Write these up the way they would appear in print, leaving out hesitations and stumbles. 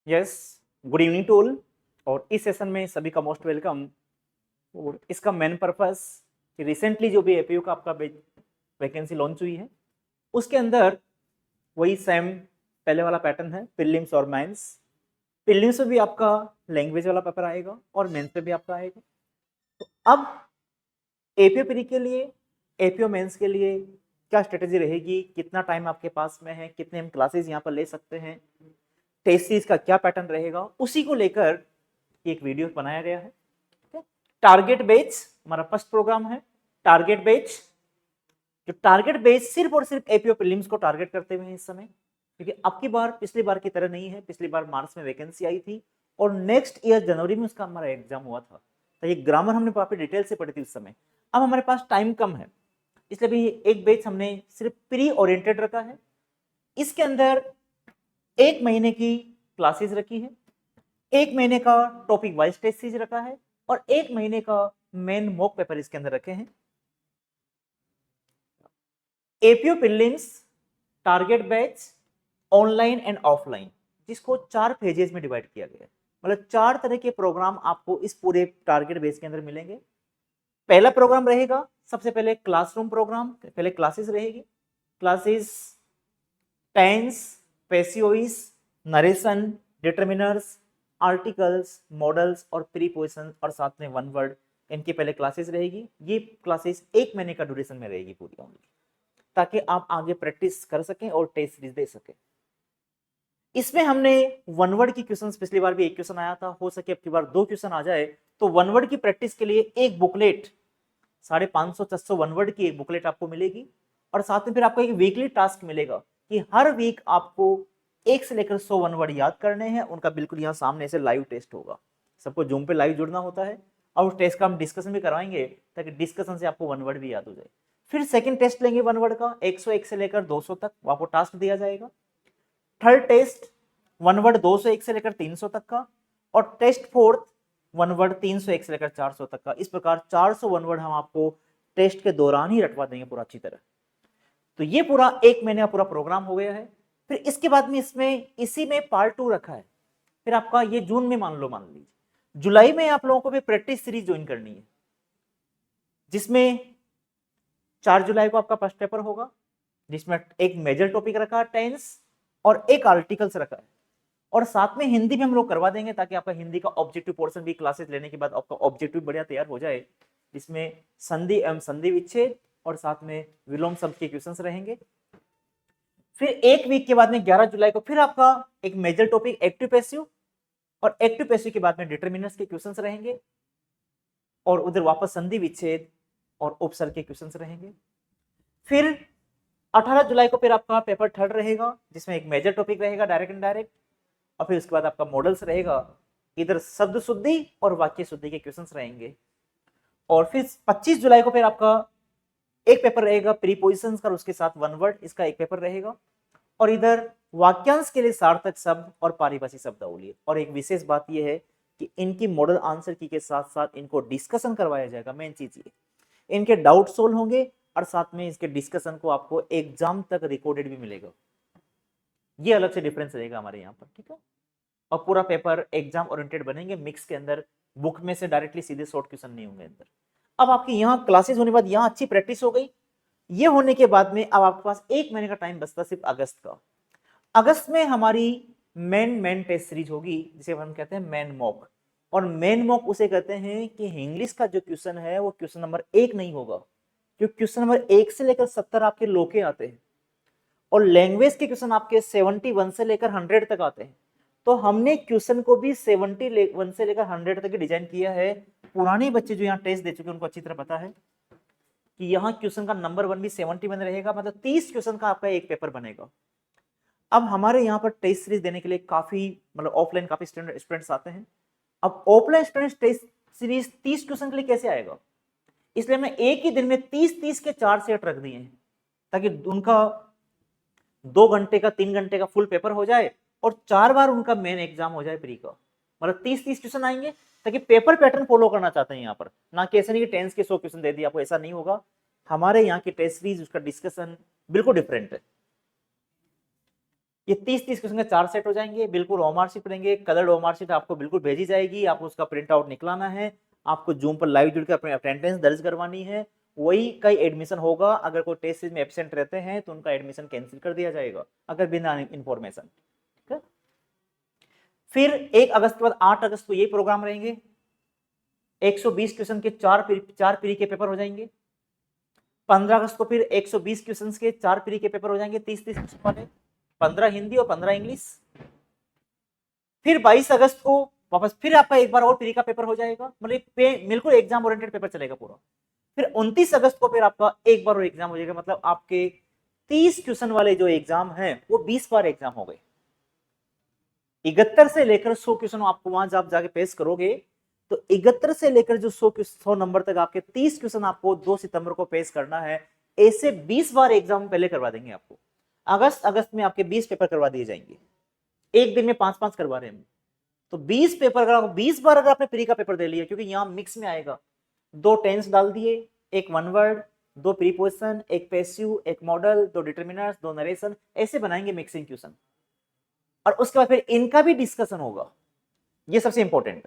Yes, good evening to all. और इस session में सभी का मोस्ट वेलकम। और इसका मेन पर्पस कि रिसेंटली जो भी एपीयू का आपका वैकेंसी लॉन्च हुई है उसके अंदर वही सेम पहले वाला पैटर्न है, प्रीलिम्स और मेंस। प्रीलिम्स में भी आपका लैंग्वेज वाला पेपर आएगा और मेंस में भी आपका आएगा। तो अब एपीओ प्री के लिए, एपीओ मेंस के लिए क्या स्ट्रेटेजी रहेगी, कितना टाइम आपके पास में है, कितने हम क्लासेस यहाँ पर ले सकते हैं, टेस्ट सीरीज का क्या पैटर्न रहेगा, उसी को लेकर एक वीडियो बनाया गया है। टारगेट बैच हमारा फर्स्ट प्रोग्राम है। टारगेट बैच, जो टारगेट बैच सिर्फ और सिर्फ एपीओ प्रीलिम्स को टारगेट करते हुए हैं इस समय, क्योंकि अब की बार पिछली बार की तरह नहीं है। पिछली बार मार्च में वैकेंसी आई थी और नेक्स्ट ईयर जनवरी में उसका हमारा एग्जाम हुआ था। तो ये ग्रामर हमने काफी डिटेल से पढ़ी थी उस समय। अब हमारे पास टाइम कम है, इसलिए भी एक बैच हमने सिर्फ प्री ओरिएंटेड रखा है। इसके अंदर 1 महीने की क्लासेस रखी है, 1 महीने का टॉपिक वाइज टेस्ट सीरीज रखा है और 1 महीने का मेन मॉक पेपर इसके अंदर रखे हैं। APO prelims target batch online and offline, जिसको 4 फेजेस में डिवाइड किया गया है। मतलब 4 तरह के प्रोग्राम आपको इस पूरे टारगेट बैच के अंदर मिलेंगे। पहला प्रोग्राम रहेगा सबसे पहले क्लासरूम प्रोग्राम, पहले क्लासेस रहेगी। Classes tense, passive, narration, determiners, articles, modals और प्रीपोजिशन और साथ में वन वर्ड, इनकी पहले क्लासेस रहेगी। ये क्लासेस 1 महीने का ड्यूरेशन में रहेगी पूरी ओनली, ताकि आप आगे प्रैक्टिस कर सकें और टेस्ट सीरीज दे सकें। इसमें हमने वन वर्ड की क्वेश्चंस, पिछली बार भी एक क्वेश्चन आया था, हो सके अब की बार 2 क्वेश्चन आ जाए। तो वन वर्ड की प्रैक्टिस के लिए एक बुकलेट 550-600 वन वर्ड की एक बुकलेट आपको मिलेगी। और साथ में फिर आपको एक वीकली टास्क मिलेगा कि हर वीक आपको 1 से लेकर 100 वन वर्ड याद करने हैं। उनका बिल्कुल यहाँ सामने से लाइव टेस्ट होगा। सबको जूम पे लाइव जुड़ना होता है और उस टेस्ट का हम डिस्कशन भी करवाएंगे, ताकि डिस्कशन से आपको वन वर्ड भी याद हो जाए। फिर सेकंड टेस्ट लेंगे वन वर्ड का, 101 से लेकर 200 तक आपको टास्क दिया जाएगा। थर्ड टेस्ट वन वर्ड 201 से लेकर 300 तक का, और टेस्ट फोर्थ वन वर्ड 301 से लेकर 400 तक का। इस प्रकार 400 वन वर्ड हम आपको टेस्ट के दौरान ही रटवा देंगे पूरा अच्छी तरह। तो ये पूरा 1 महीने का पूरा प्रोग्राम हो गया है। फिर इसके बाद में इसमें इसी में पार्ट 2 रखा है। फिर आपका ये जून में मान लीजिए जुलाई में आप लोगों को भी प्रैक्टिस सीरीज ज्वाइन करनी है, जिसमें 4 जुलाई को आपका फर्स्ट पेपर होगा, जिसमें एक मेजर टॉपिक रखा है टेंस और एक आर्टिकल्स रखा है। और साथ में हिंदी में हम लोग करवा देंगे, ताकि आपका हिंदी का ऑब्जेक्टिव पोर्शन भी क्लासेस लेने के बाद आपका ऑब्जेक्टिव बढ़िया तैयार हो जाए, जिसमें संधि एवं संधि विच्छेद और साथ में विलोम शब्द के क्वेश्चंस रहेंगे। फिर एक वीक के बाद में 11 जुलाई को फिर आपका एक मेजर टॉपिक एक्टिव पैसिव, और एक्टिव पैसिव के बाद में डिटरमिनर्स के क्वेश्चंस रहेंगे, और उधर वापस संधि विच्छेद और उपसर्ग के क्वेश्चंस रहेंगे। फिर 18 जुलाई को फिर आपका पेपर थर्ड रहेगा, जिसमें एक मेजर टॉपिक रहेगा डायरेक्ट इनडायरेक्ट, और फिर उसके बाद आपका मॉडल्स रहेगा। इधर शब्द शुद्धि और वाक्य शुद्धि के क्वेश्चंस रहेंगे। और फिर 25 जुलाई को फिर आपका एक पेपर रहेगा प्रीपोजिशंस का, उसके साथ वन वर्ड, इसका एक पेपर रहेगा। और इधर वाक्यांश के लिए सार्थक शब्द और पारिभाषिक शब्दावली। और एक विशेष बात यह है कि इनकी मॉडल आंसर की के साथ साथ इनको डिस्कशन करवाया जाएगा। मेन चीज ये, इनके डाउट सोल्व होंगे और साथ में इसके डिस्कशन को आपको एग्जाम तक रिकॉर्डेड भी मिलेगा। ये अलग से डिफरेंस रहेगा हमारे यहाँ पर, ठीक है। और पूरा पेपर एग्जाम ओरिएंटेड बनेंगे, मिक्स के अंदर बुक में से डायरेक्टली सीधे शॉर्ट क्वेश्चन नहीं होंगे अंदर। अब आपकी यहाँ क्लासेस होने के बाद यहाँ अच्छी प्रैक्टिस हो गई। ये होने के बाद में अब आपके पास 1 महीने का टाइम बचता सिर्फ अगस्त का। अगस्त में हमारी मेन टेस्ट सीरीज होगी, जिसे हम कहते हैं मेन मॉक। और मेन मॉक उसे कहते हैं कि इंग्लिश का जो क्वेश्चन है वो क्वेश्चन नंबर 1 नहीं होगा, क्योंकि क्वेश्चन नंबर 1 से लेकर 70 आपके लोके आते हैं, और लैंग्वेज के क्वेश्चन आपके 71 से लेकर 100 तक आते हैं। तो हमने क्वेश्चन को भी 71 से लेकर 100 तक डिजाइन किया है। पुराने बच्चे जो यहाँ टेस्ट दे चुके हैं उनको अच्छी तरह पता है कि यहाँ क्वेश्चन का नंबर 1 भी 71 रहेगा, मतलब 30 क्वेश्चन का आपका एक पेपर बनेगा। अब हमारे यहाँ पर टेस्ट सीरीज देने के लिए काफी, मतलब ऑफलाइन काफी स्टूडेंट्स आते हैं। अब offline students test series 30 question के लिए कैसे आएगा, इसलिए मैं एक ही दिन में 30-30 के 4 सेट रख दिए हैं, ताकि उनका 2 घंटे का 3 घंटे का फुल पेपर हो जाए और 4 बार उनका मेन एग्जाम हो जाए प्री का। मतलब 30-30 क्वेश्चन आएंगे, ताकि पेपर पैटर्न फॉलो करना चाहते हैं यहाँ पर, ना कि ऐसा नहीं कि टेंस के 100 क्वेश्चन दे दिए आपको, ऐसा नहीं होगा। हमारे यहाँ की टेस्ट सीरीज, उसका डिस्कशन बिल्कुल डिफरेंट है। ये 30-30 क्वेश्चन के 4 सेट हो जाएंगे, बिल्कुल होमवर्क शीट पढ़ेंगे, कलर्ड होमवर्क शीट आपको बिल्कुल भेजी जाएगी, आपको उसका प्रिंट आउट निकलाना है, आपको जूम पर लाइव जुड़ के अपनी अटेंडेंस दर्ज करवानी है, वही का एडमिशन होगा। अगर कोई टेस्ट सीरीज में एब्सेंट रहते हैं तो उनका एडमिशन कैंसिल कर दिया जाएगा, अगर बिना इंफॉर्मेशन, ठीक है। फिर 1 अगस्त के बाद 8 अगस्त को ये प्रोग्राम रहेंगे, 120 क्वेश्चन के 4 प्री के पेपर हो जाएंगे। 15 अगस्त को फिर 120 क्वेश्चन के 4 प्री के पेपर हो जाएंगे, 30-30 क्वेश्चन वाले, 15 हिंदी और 15 इंग्लिश। फिर 22 अगस्त को वापस फिर आपका एक बार और प्री का पेपर हो जाएगा, मतलब बिल्कुल एग्जाम ओरिएंटेड पेपर चलेगा पूरा। फिर 29 अगस्त को फिर आपका एक बार और एग्जाम हो जाएगा, मतलब आपके 30 क्वेश्चन वाले जो एग्जाम हैं वो 20 बार एग्जाम हो गए। 71 से लेकर 100 क्वेश्चन आपको वहां जब जाके पेश करोगे तो 71 से लेकर जो 100 नंबर तक आपके 30 क्वेश्चन आपको 2 सितंबर को पेश करना है। ऐसे 20 बार एग्जाम पहले करवा देंगे आपको। अगस्त में आपके 20 पेपर करवा दिए जाएंगे, एक दिन में 5-5 करवा रहे हैं। तो 20 पेपर, अगर 20 बार अगर आपने प्री का पेपर दे लिया, क्योंकि यहाँ मिक्स में आएगा, 2 टेंस डाल दिए, एक वन वर्ड, 2 प्रीपोजिशन, एक पैसिव, एक मॉडल, 2 डिटरमिनर्स, 2 नरेशन, ऐसे बनाएंगे मिक्सिंग क्वेश्चन। और उसके बाद फिर इनका भी डिस्कशन होगा, ये सबसे इंपॉर्टेंट।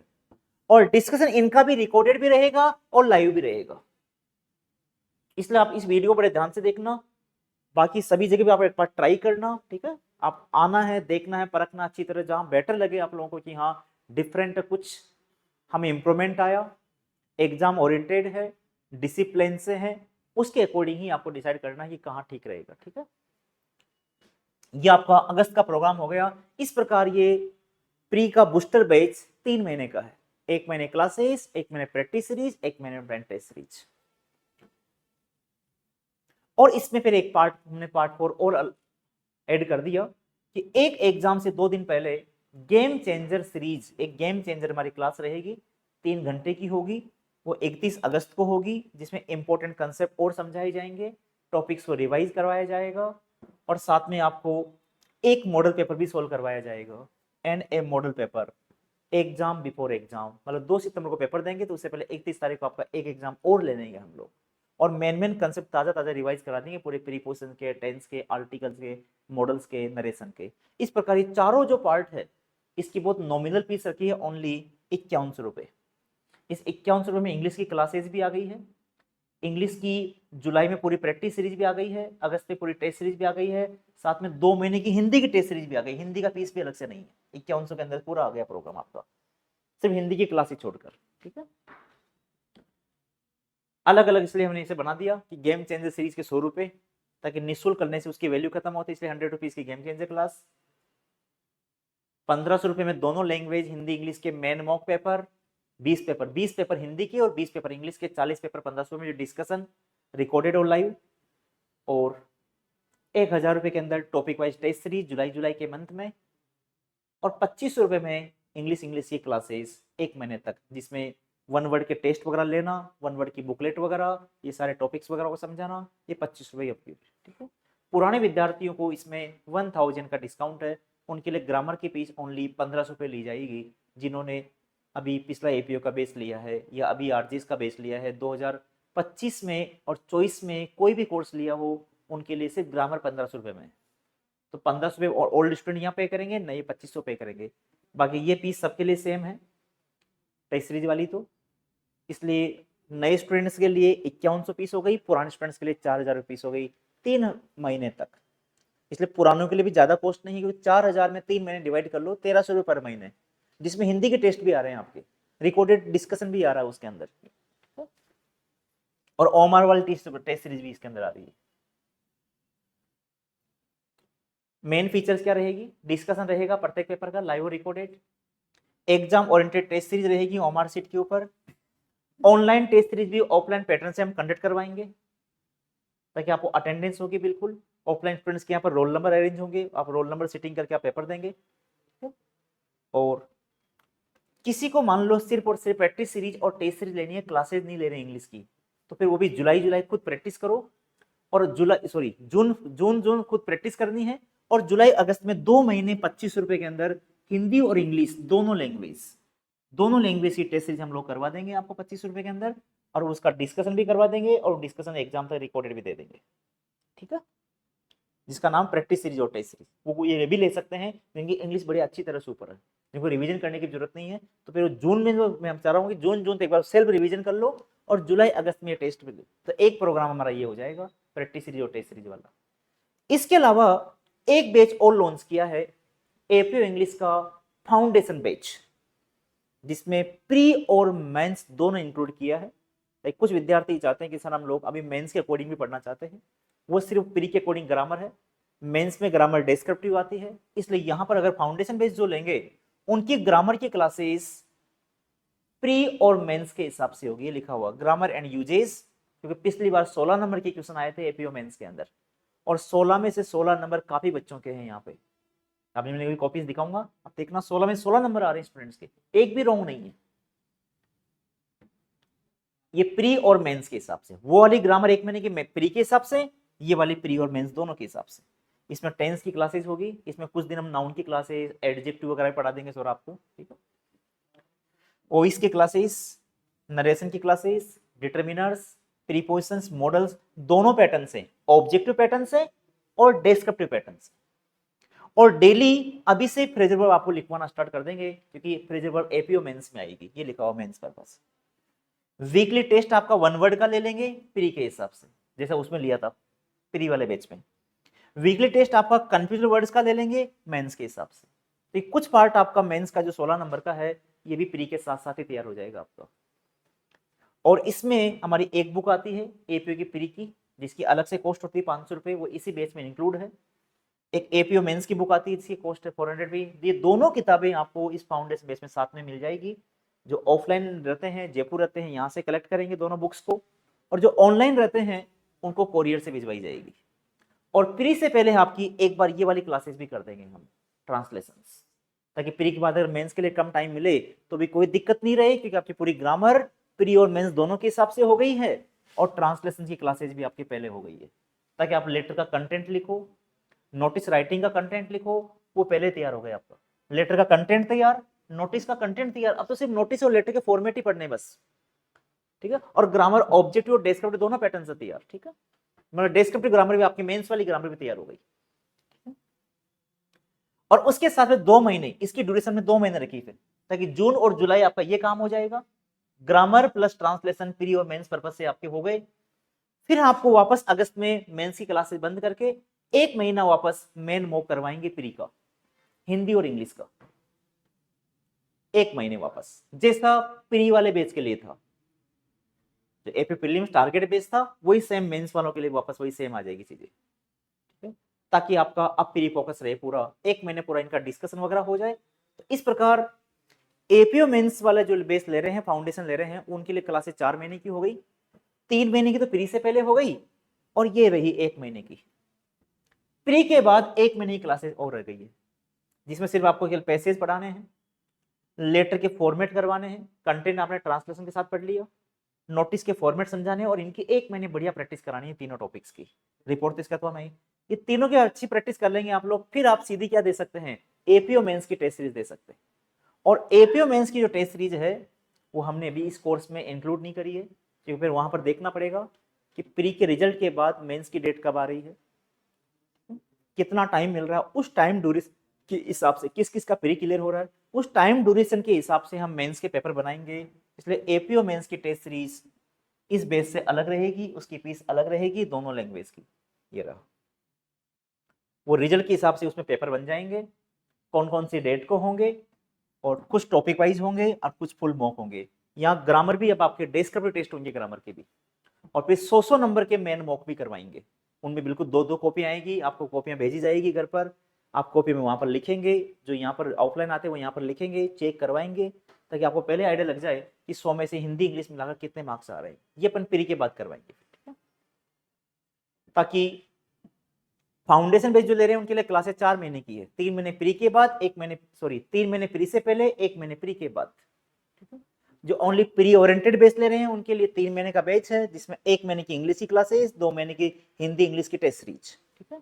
और डिस्कशन इनका भी रिकॉर्डेड भी रहेगा और लाइव भी रहेगा, इसलिए आप इस वीडियो बड़े ध्यान से देखना। बाकी सभी जगह भी आप एक बार ट्राई करना, ठीक है। आप आना है, देखना है, परखना अच्छी तरह, जहां बेटर लगे आप लोगों को कि हाँ डिफरेंट कुछ हमें इंप्रूवमेंट आया, एग्जाम ओरिएंटेड है, डिसिप्लिन से है, उसके अकॉर्डिंग ही आपको डिसाइड करना है कि कहाँ ठीक रहेगा, ठीक है। ये आपका अगस्त का प्रोग्राम हो गया। इस प्रकार ये प्री का बूस्टर बैच 3 महीने का है, 1 महीने क्लासेस, 1 महीने प्रैक्टिस सीरीज, 1 महीने ब्रांड टेस्ट सीरीज। और इसमें फिर एक पार्ट हमने पार्ट 4 और ऐड कर दिया कि एक एग्जाम से 2 दिन पहले गेम चेंजर सीरीज, एक गेम चेंजर हमारी क्लास रहेगी, 3 घंटे की होगी, वो 31 अगस्त को होगी, जिसमें इंपॉर्टेंट कंसेप्ट और समझाए जाएंगे, टॉपिक्स को रिवाइज करवाया जाएगा, और साथ में आपको एक मॉडल पेपर भी सोल्व करवाया जाएगा, and A model paper exam before exam, मतलब 2 सितंबर को पेपर देंगे तो उससे पहले 31 तारीख को आपका एक एग्जाम और ले लेंगे हम लोग, और मेन कंसेप्ट ताजा ताजा रिवाइज करा देंगे, पूरे प्रीपोजिशन के, टेंस के, आर्टिकल्स के, मॉडल्स के, नरेशन के। इस प्रकार ये चारों जो पार्ट है इसकी बहुत नॉमिनल फीस रखी है, ओनली 51 रुपए। इस 51 रुपए में इंग्लिश की क्लासेस भी आ गई है, इंग्लिश की जुलाई में पूरी प्रैक्टिस सीरीज भी आ गई है, अगस्त में पूरी टेस्ट सीरीज भी आ गई है, साथ में 2 महीने की हिंदी की टेस्ट सीरीज भी आ गई, हिंदी का फीस भी अलग से नहीं है, 5100 के अंदर पूरा आ गया प्रोग्राम आपका, सिर्फ हिंदी की क्लासेस छोड़कर, ठीक है। अलग अलग इसलिए हमने इसे बना दिया कि गेम चेंजर सीरीज के 100 रुपए, ताकि निःशुल्क करने से उसकी वैल्यू खत्म होती है, इसलिए 100 रुपीज की गेम चेंजर क्लास। 1500 रुपए में दोनों लैंग्वेज हिंदी इंग्लिश के main mock paper, 20 paper Hindi के और 20 पेपर इंग्लिश के, 40 पेपर 1500 में जो डिस्कशन रिकॉर्डेड और लाइव, और 1000 रुपए के अंदर टॉपिक वाइज टेस्ट सीरीज जुलाई के मंथ में, और 2500 रुपए में इंग्लिश की क्लासेस 1 महीने तक, जिसमें 1 वर्ड के टेस्ट वगैरह लेना, 1 वर्ड की बुकलेट वगैरह, ये सारे टॉपिक्स वगैरह को समझाना, ये 25 रुपए आपकी, ठीक है। पुराने विद्यार्थियों को इसमें 1000 का डिस्काउंट है, उनके लिए ग्रामर की फीस ओनली 1500 रुपये ली जाएगी, जिन्होंने अभी पिछला एपीओ का बेस लिया है या अभी आरजीएस का बेस लिया है 2025 में और 24 में कोई भी कोर्स लिया हो, उनके लिए सिर्फ ग्रामर 1500 रुपये में। तो 1500 रुपये ओल्ड स्टूडेंट यहाँ पे करेंगे, नए 2500 पे करेंगे, बाकी ये फीस सबके लिए सेम है टेस्ट सीरीज वाली। तो इसलिए नए स्टूडेंट्स के लिए 5100 फीस हो गई, पुराने स्टूडेंट्स के लिए 4000 फीस हो गई 3 महीने तक। इसलिए पुरानों के लिए भी ज्यादा कॉस्ट नहीं है, क्योंकि 4000 में 3 महीने डिवाइड कर लो, 1300 रुपये पर महीने, जिसमें हिंदी के टेस्ट भी आ रहे हैं, आपके रिकॉर्डेड डिस्कशन भी आ रहा है उसके अंदर, और ओमर वाली टेस्ट सीरीज भी इसके अंदर आ रही है। मेन फीचर्स क्या रहेगी, डिस्कशन रहेगा प्रत्येक पेपर का live recorded, exam oriented test series रहेगी ओमर सीट के ऊपर, ऑनलाइन टेस्ट सीरीज भी ऑफलाइन पैटर्न से हम कंडक्ट करवाएंगे, ताकि आपको अटेंडेंस होगी बिल्कुल, ऑफलाइन स्टूडेंट्स के यहाँ पर रोल नंबर अरेंज होंगे, आप रोल नंबर सिटिंग करके आप पेपर देंगे। और किसी को मान लो सिर्फ और सिर्फ प्रैक्टिस सीरीज और टेस्ट सीरीज लेनी है, क्लासेस नहीं ले रहे इंग्लिश की, तो फिर वो भी जुलाई खुद प्रैक्टिस करो, और जून खुद प्रैक्टिस करनी है, और जुलाई अगस्त में 2 महीने 25 रुपए के अंदर हिंदी और इंग्लिश दोनों लैंग्वेज की टेस्ट सीरीज हम लोग करवा देंगे आपको 25 रुपए के अंदर, और उसका डिस्कशन भी करवा देंगे, और डिस्कशन एग्जाम तक रिकॉर्डेड भी दे देंगे, ठीक है। जिसका नाम प्रैक्टिस सीरीज और टेस्ट सीरीज, वो ये भी ले सकते हैं जिनकी इंग्लिश बड़ी अच्छी तरह से ऊपर है, जिनको रिवीजन करने की जरूरत नहीं है। तो फिर जून में जो मैं चाह रहा हूँ कि जून तक एक बार सेल्फ रिवीजन कर लो और जुलाई अगस्त में टेस्ट में दो, तो एक प्रोग्राम हमारा ये हो जाएगा प्रैक्टिस सीरीज और टेस्ट सीरीज वाला। इसके अलावा एक बैच और लॉन्च किया है एपीओ इंग्लिश का फाउंडेशन बैच, जिसमें प्री और मेंस दोनों इंक्लूड किया है। लाइक कुछ विद्यार्थी चाहते हैं कि सर हम लोग अभी मेंस के अकॉर्डिंग भी पढ़ना चाहते हैं, वो सिर्फ प्री के अकॉर्डिंग ग्रामर है, मेंस में ग्रामर डिस्क्रिप्टिव आती है, इसलिए यहां पर अगर फाउंडेशन बेस जो लेंगे उनकी ग्रामर की क्लासेस प्री और मेंस के हिसाब से होगी। ये लिखा हुआ ग्रामर एंड यूजेस, क्योंकि पिछली बार 16 नंबर के क्वेश्चन आए थे एपीओ मेंस के अंदर, और 16 में से 16 नंबर काफी बच्चों के हैं यहाँ पे। अभी मैंने कॉपीज दिखाऊंगा, आप देखना 16 में 16 नंबर आ रहे हैं स्टूडेंट्स के, एक भी रॉन्ग नहीं है। ये प्री और मेंस के हिसाब से, वो वाली ग्रामर एक महीने की प्री के हिसाब से, ये वाली प्री और मेंस दोनों के हिसाब से। इसमें टेंस की क्लासेस होगी, इसमें कुछ दिन हम नाउन की क्लासेस एडजेक्टिव वगैरह पढ़ा देंगे सर आपको, ठीक है। वॉइस की क्लासेस, नरेशन की क्लासेस, डिटरमिनर्स, प्रीपोजिशंस, मॉडल्स, दोनों पैटर्न से, ऑब्जेक्टिव पैटर्न से और डिस्क्रिप्टिव पैटर्न से। और डेली अभी से फ्रेजर वर्ब आपको लिखवाना स्टार्ट कर देंगे, क्योंकि फ्रेजर वर्ब एपीओ मेंस में आएगी, ये लिखा हुआ मेंस पर्पस। वीकली टेस्ट आपका वन वर्ड का ले लेंगे प्री के हिसाब से, जैसा उसमें लिया था प्री वाले बैच में। वीकली टेस्ट आपका कंफ्यूजन वर्ड्स का ले लेंगे मेंस के हिसाब से। तो कुछ पार्ट आपका मेंस का जो 16 नंबर का है, ये भी प्री के साथ साथ ही तैयार हो जाएगा आपका। और इसमें हमारी एक बुक आती है एपीओ की प्री की, जिसकी अलग से कॉस्ट होती है 500 रुपये, वो इसी बैच में इंक्लूड है। एक एपीओ मेंस की बुक आती है, इसकी कॉस्ट है 400 भी। ये दोनों किताबें आपको इस फाउंडेशन बैच में साथ में मिल जाएगी। जो ऑफलाइन रहते हैं, जयपुर रहते हैं, यहाँ से कलेक्ट करेंगे दोनों बुक्स को, और जो ऑनलाइन रहते हैं उनको कोरियर से भिजवाई जाएगी। और प्री से पहले आपकी एक बार ये वाली क्लासेस भी कर देंगे हम, ट्रांसलेशंस, ताकि प्री के बाद अगर मेंस के लिए कम टाइम मिले तो भी कोई दिक्कत नहीं रहे, क्योंकि आपकी पूरी ग्रामर प्री और मेंस दोनों के हिसाब से हो गई है, और ट्रांसलेशन की क्लासेस भी आपकी पहले हो गई है, ताकि आप लेटर का कंटेंट लिखो, नोटिस राइटिंग का कंटेंट लिखो, वो पहले तैयार हो गया आपका। लेटर का कंटेंट तैयार, नोटिस का कंटेंट तैयार, अब तो सिर्फ नोटिस और लेटर के फॉर्मेट ही पढ़ने बस, ठीक है। और ग्रामर ऑब्जेक्टिव और डिस्क्रिप्टिव दोनों पैटर्न से तैयार, ठीक है। मतलब डिस्क्रिप्टिव ग्रामर भी आपकी मेंस वाली ग्रामर भी तैयार हो गई। और उसके साथ में 2 महीने, इसकी ड्यूरेशन में 2 महीने रखी फिर, ताकि जून और जुलाई आपका ये काम हो जाएगा, ग्रामर प्लस ट्रांसलेशन प्री और मेंस पर्पस से आपके हो गए। फिर आपको वापस अगस्त में मेंस की क्लासेस बंद करके 1 महीना वापस मेन मॉक करवाएंगे प्री का, हिंदी और इंग्लिश का, 1 महीने वापस, जैसा प्री वाले बैच के लिए था। जो एपी प्रीलिम्स टारगेट बेस था, वही सेम मेंस वालों के लिए वापस वही सेम आ जाएगी चीजें, ठीक है। ताकि आपका अब प्री फोकस रहे पूरा 1 महीने, पूरा इनका डिस्कशन वगैरह हो जाए। तो इस प्रकार एपीओ मेंस वाला जो बेस ले रहे हैं, फाउंडेशन ले रहे हैं, उनके लिए क्लासेस 4 महीने की हो गई, 3 महीने की तो प्री से पहले हो गई, और ये रही 1 महीने की। प्री के बाद 1 महीने की क्लासेस और रह गई है, जिसमें सिर्फ आपको केवल पैसेज पढ़ाने हैं, लेटर के फॉर्मेट करवाने हैं, कंटेंट आपने ट्रांसलेशन के साथ पढ़ लिया, नोटिस के फॉर्मेट समझाने और इनकी 1 महीने बढ़िया प्रैक्टिस करानी है तीनों टॉपिक्स की। रिपोर्ट तो इसका तो मैं ये तीनों की अच्छी प्रैक्टिस कर लेंगे आप लोग, फिर आप सीधी क्या दे सकते हैं, एपीओ मेंस की टेस्ट सीरीज दे सकते हैं। और एपीओ मेंस की जो टेस्ट सीरीज है वो हमने अभी इस कोर्स में इंक्लूड नहीं करी है, क्योंकि फिर वहां पर देखना पड़ेगा कि प्री के रिजल्ट के बाद मेंस की डेट कब आ रही है, कितना टाइम मिल रहा है, उस टाइम ड्यूरेशन के हिसाब से किस किस का प्री क्लियर हो रहा है, उस टाइम ड्यूरेशन के हिसाब से हम मेंस के पेपर बनाएंगे। इसलिए एपीओ मेंस की टेस्ट सीरीज इस बेस से अलग रहेगी, उसकी फीस अलग रहेगी दोनों लैंग्वेज की। ये रहा, वो रिजल्ट के हिसाब से उसमें पेपर बन जाएंगे, कौन कौन सी डेट को होंगे, और कुछ टॉपिक वाइज होंगे और कुछ फुल मॉक होंगे। यहाँ ग्रामर भी अब आपके डिस्क्रिप्टिव टेस्ट होंगे ग्रामर के भी, और फिर 100 नंबर के मेन मॉक भी करवाएंगे। उनमें बिल्कुल 2-2 कॉपी आएगी, आपको कॉपियां भेजी जाएगी घर पर, आप कॉपी में वहां पर लिखेंगे, जो यहाँ पर ऑफलाइन आते हैं वो यहाँ पर लिखेंगे, चेक करवाएंगे, ताकि आपको पहले आइडिया लग जाए कि 100 में से हिंदी इंग्लिश मिलाकर कितने मार्क्स आ रहे हैं। ये अपन प्री के बाद करवाएंगे, ठीक है। ताकि फाउंडेशन बेस जो ले रहे हैं उनके लिए क्लासेस 4 महीने की है, 3 महीने प्री के बाद, 3 महीने प्री से पहले, 1 महीने प्री के बाद, ठीक है। जो ओनली प्री ओरिएंटेड बेस ले रहे हैं उनके लिए 3 महीने का बैच है, जिसमें 1 महीने की इंग्लिश की क्लासेस, 2 महीने की हिंदी इंग्लिश की टेस्ट सीरीज, ठीक है।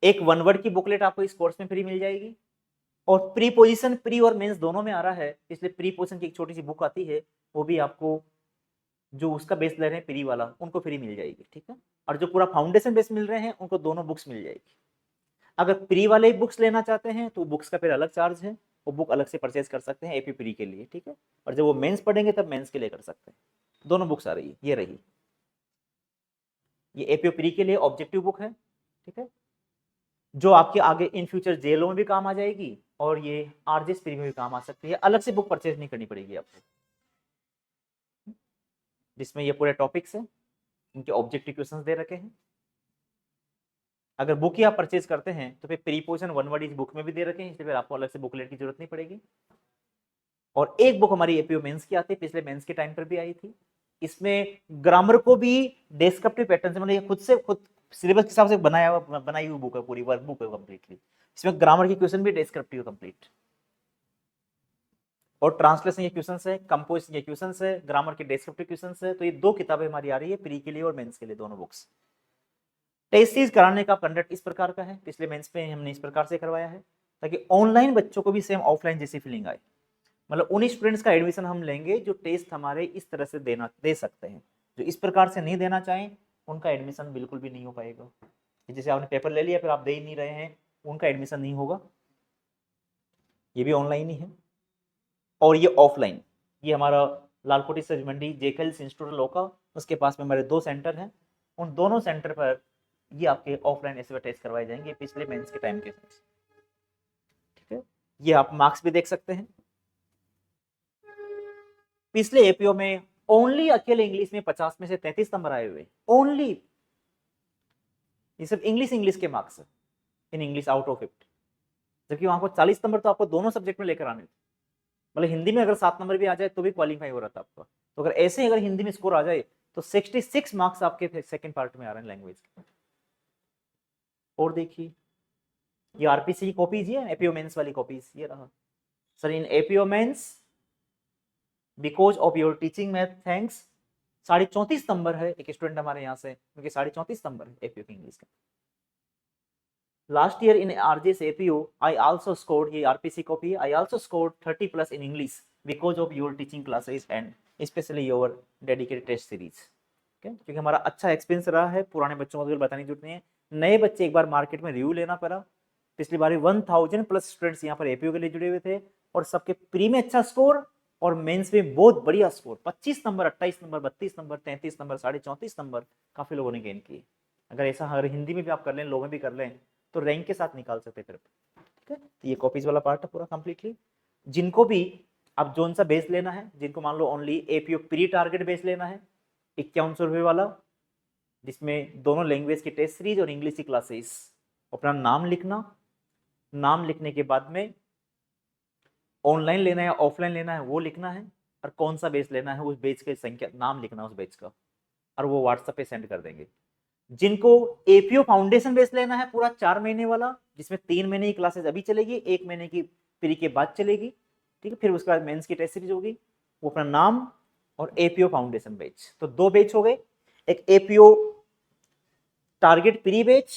एक वन वर्ड की बुकलेट आपको इस कोर्स में फ्री मिल जाएगी, और प्री पोजीशन प्री और मेंस दोनों में आ रहा है, इसलिए प्री पोजीशन की एक छोटी सी बुक आती है, वो भी आपको जो उसका बेस ले रहे हैं प्री वाला, उनको फ्री मिल जाएगी, ठीक है। और जो पूरा फाउंडेशन बेस मिल रहे हैं उनको दोनों बुक्स मिल जाएगी। अगर प्री वाले बुक्स लेना चाहते हैं तो बुक्स का फिर अलग चार्ज है, वो बुक अलग से परचेज कर सकते हैं एपी प्री के लिए, ठीक है। और जब वो मेंस पढ़ेंगे तब मेंस के लिए कर सकते हैं। दोनों बुक्स आ रही है, ये रही, ये एपीओ प्री के लिए ऑब्जेक्टिव बुक है, ठीक है, जो आपके आगे इन फ्यूचर जेलों में भी काम आ जाएगी और ये आरजेएस प्री में भी काम आ सकती है। अलग से बुक परचेज नहीं करनी पड़ेगी आपको, जिसमें ये पूरे टॉपिक्स हैं, इनके ऑब्जेक्टिव क्वेश्चंस दे रखे हैं। अगर बुक ही आप परचेज करते हैं तो फिर प्रीपोजिशन वन वर्ड इस बुक में भी दे रखे हैं, इसलिए फिर आपको अलग से बुकलेट की जरूरत नहीं पड़ेगी। और एक बुक हमारी एपीओ मेंस की आती है, पिछले मेंस के टाइम पर भी आई थी। इसमें ग्रामर को भी डेस्क्रिप्टिव पैटर्न से, मतलब ये खुद सिलेबस के हिसाब से बनाई हुई बुक है, पूरी वर्क बुक है कंप्लीटली। इसमें ग्रामर के क्वेश्चन भी डेस्क्रिप्टिव कंप्लीट, और ट्रांसलेशन के क्वेश्चंस है, कंपोजिशन के क्वेश्चंस है, ग्रामर के डेस्क्रिप्टिव क्वेश्चंस है। तो ये दो किताबें हमारी आ रही है प्री के लिए और मेंस के लिए, दोनों बुक्स। टेस्ट सीरीज कराने का कंडक्ट इस प्रकार का है, पिछले मेंस पे हमने इस प्रकार से करवाया है, ताकि ऑनलाइन बच्चों को भी सेम ऑफलाइन जैसी फीलिंग आए। मतलब उन स्टूडेंट्स का एडमिशन हम लेंगे जो टेस्ट हमारे इस तरह से दे सकते हैं। जो इस प्रकार से नहीं देना चाहें उनका एडमिशन बिल्कुल भी नहीं हो पाएगा। जैसे आपने पेपर ले लिया फिर आप दे ही नहीं रहे हैं, उनका एडमिशन नहीं होगा। ये भी ऑनलाइन ही है। और ये ऑफलाइन, ये हमारा लालकोटी सब्जी मंडी जेकेएलएस इंस्टीट्यूट लॉ का, उसके पास में हमारे 2 सेंटर हैं। उन दोनों सेंटर पर ये आपके ऑफलाइन ऐसे टेस्ट करवाए जाएंगे पिछले मेंस के टाइम के साथ, ठीक है। ये आप मार्क्स भी देख सकते हैं। पिछले एपीओ में ओनली अकेले इंग्लिश में 50 में से 33 नंबर आए हुए, ओनली। ये सब इंग्लिश के मार्क्स है इन इंग्लिश आउट ऑफ 50, जबकि वहां को 40 नंबर तो आपको दोनों सब्जेक्ट में लेकर आने थे। मतलब हिंदी में अगर 7 नंबर भी आ जाए तो भी क्वालिफाई हो रहा था आपका। तो अगर ऐसे अगर हिंदी में स्कोर आ जाए तो 66 मार्क्स आपके सेकंड पार्ट में आ रहे हैं लैंग्वेज के। और देखिए ये आरपीसी की कॉपीज, ये एपीओ मेंस वाली कॉपीज, ये रहा sir. In APO mains because of your teaching math thanks, 34.5 number है एक स्टूडेंट हमारे यहाँ से, क्योंकि 34.5 नंबर है एपीओ की इंग्लिश का। Last year in RJS APO I also scored, ये आरपीसी कॉपी है, I also scored 30+ in English because of your teaching classes and specially your dedicated test series. क्योंकि हमारा अच्छा एक्सपीरियंस रहा है, पुराने बच्चों को बताने की जरूरत नहीं है। नए बच्चे एक बार मार्केट में रिव्यू लेना पड़ा। पिछली बार 1000+ स्टूडेंट्स यहाँ पर एपीओ के लिए जुड़े हुए थे, और सबके प्री में अच्छा स्कोर और मेंस में बहुत बढ़िया score, 25 number, 28 number, 32 number, 33 number, 34.5 number काफी लोगों ने गेन किए। अगर ऐसा अगर हिंदी में भी आप कर लें, लोग में भी कर लें, तो रैंक के साथ निकाल सकते फिर, ठीक है। तो ये कॉपीज वाला पार्ट है पूरा कंप्लीटली। जिनको भी अब जोन सा बेस लेना है, जिनको मान लो only APO pre target base लेना है 5100 रुपये वाला, जिसमें दोनों लैंग्वेज की टेस्ट सीरीज और इंग्लिश की क्लासेस, अपना नाम लिखना, नाम लिखने के बाद में ऑनलाइन लेना है ऑफलाइन लेना है वो लिखना है, और कौन सा बेच लेना है उस बेच की संख्या, नाम लिखना उस बेच का, और वो व्हाट्सएप पे सेंड कर देंगे। जिनको एपीओ फाउंडेशन बेस लेना है पूरा 4 महीने वाला, जिसमें 3 महीने की क्लासेस अभी चलेगी, 1 महीने की प्री के बाद चलेगी, ठीक है, फिर उसके बाद मेंस की टेस्ट सीरीज होगी, वो अपना नाम और एपीओ फाउंडेशन बेच, तो 2 बेच हो गए, एक एपीओ टारगेट प्री बेच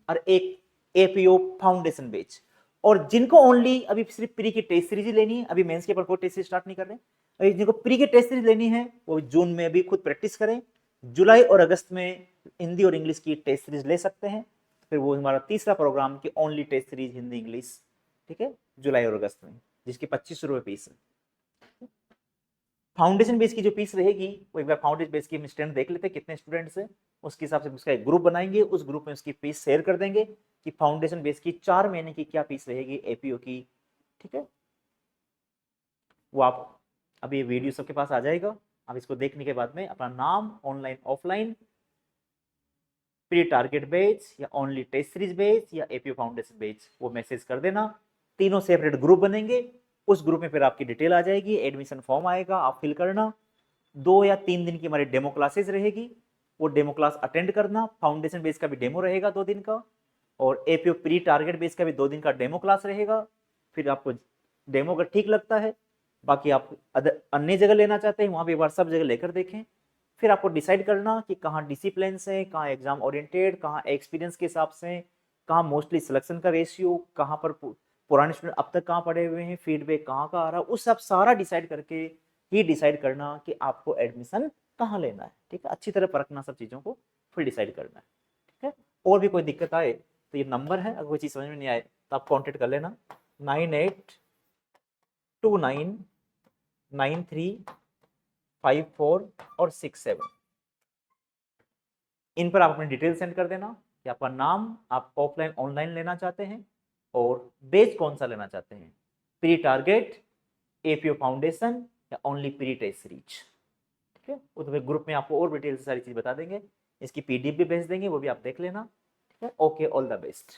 और एक एपीओ फाउंडेशन बेच। और जिनको ओनली अभी सिर्फ प्री की टेस्ट सीरीज लेनी है, अभी मेंस के ऊपर कोई टेस्ट सीरीज स्टार्ट नहीं कर रहे, अभी जिनको प्री की टेस्ट सीरीज लेनी है वो जून में भी खुद प्रैक्टिस करें, जुलाई और अगस्त में हिंदी और इंग्लिश की टेस्ट सीरीज ले सकते हैं। फिर वो हमारा तीसरा प्रोग्राम की only test series Hindi English, ठीक है, जुलाई और अगस्त में, जिसकी 25 रुपये फीस है। फाउंडेशन बेस की जो फीस रहेगी वो एक बार फाउंडेशन बेस की हम स्टूडेंट देख लेते हैं कितने स्टूडेंट्स हैं, उसके हिसाब से उसका एक ग्रुप बनाएंगे, उस ग्रुप में उसकी फीस शेयर कर देंगे कि फाउंडेशन बेस की 4 महीने की क्या फीस रहेगी एपीओ की, ठीक है। वो आप अभी वीडियो सबके पास आ जाएगा, आप इसको देखने के बाद में अपना नाम online offline, pre target batch या ओनली टेस्ट सीरीज बैच या एपीओ फाउंडेशन बैच, वो मैसेज कर देना। तीनों सेपरेट ग्रुप बनेंगे, उस ग्रुप में फिर आपकी डिटेल आ जाएगी, एडमिशन फॉर्म आएगा, आप फिल करना। 2 या 3 दिन की हमारी डेमो क्लासेस रहेगी, वो डेमो क्लास अटेंड करना। फाउंडेशन बेस का भी डेमो रहेगा 2 दिन का, और एपीओ प्री टारगेट बेस का भी 2 दिन का डेमो क्लास रहेगा। फिर आपको डेमो अगर ठीक लगता है, बाकी आप अन्य जगह लेना चाहते हैं वहां भी एक बार सब जगह लेकर देखें। फिर आपको डिसाइड करना कि कहाँ डिसिप्लिन से, कहाँ एग्जाम ओरिएंटेड, कहाँ एक्सपीरियंस के हिसाब से, कहाँ मोस्टली सिलेक्शन का रेशियो, कहाँ पर पुराने स्टूडेंट अब तक कहाँ पढ़े हुए हैं, फीडबैक कहाँ का आ रहा है, उस सब सारा डिसाइड करके ही डिसाइड करना कि आपको एडमिशन कहाँ लेना है, ठीक है, अच्छी तरह परखना सब चीज़ों को, फिर डिसाइड करना है, ठीक है। और भी कोई दिक्कत आए तो ये नंबर है, अगर कोई चीज़ समझ में नहीं आए तो आप कॉन्टेक्ट कर लेना 98299354 और 67। इन पर आप अपनी डिटेल सेंड कर देना कि आपका नाम, आप ऑफलाइन ऑनलाइन लेना चाहते हैं और बेच कौन सा लेना चाहते हैं, प्री टारगेट, एपीओ फाउंडेशन या ओनली प्री टेस्ट रीच, ठीक है। तो ग्रुप में आपको और डिटेल से सारी चीज बता देंगे, इसकी पीडीएफ भी भेज देंगे, वो भी आप देख लेना, ठीक है। Okay, all the best.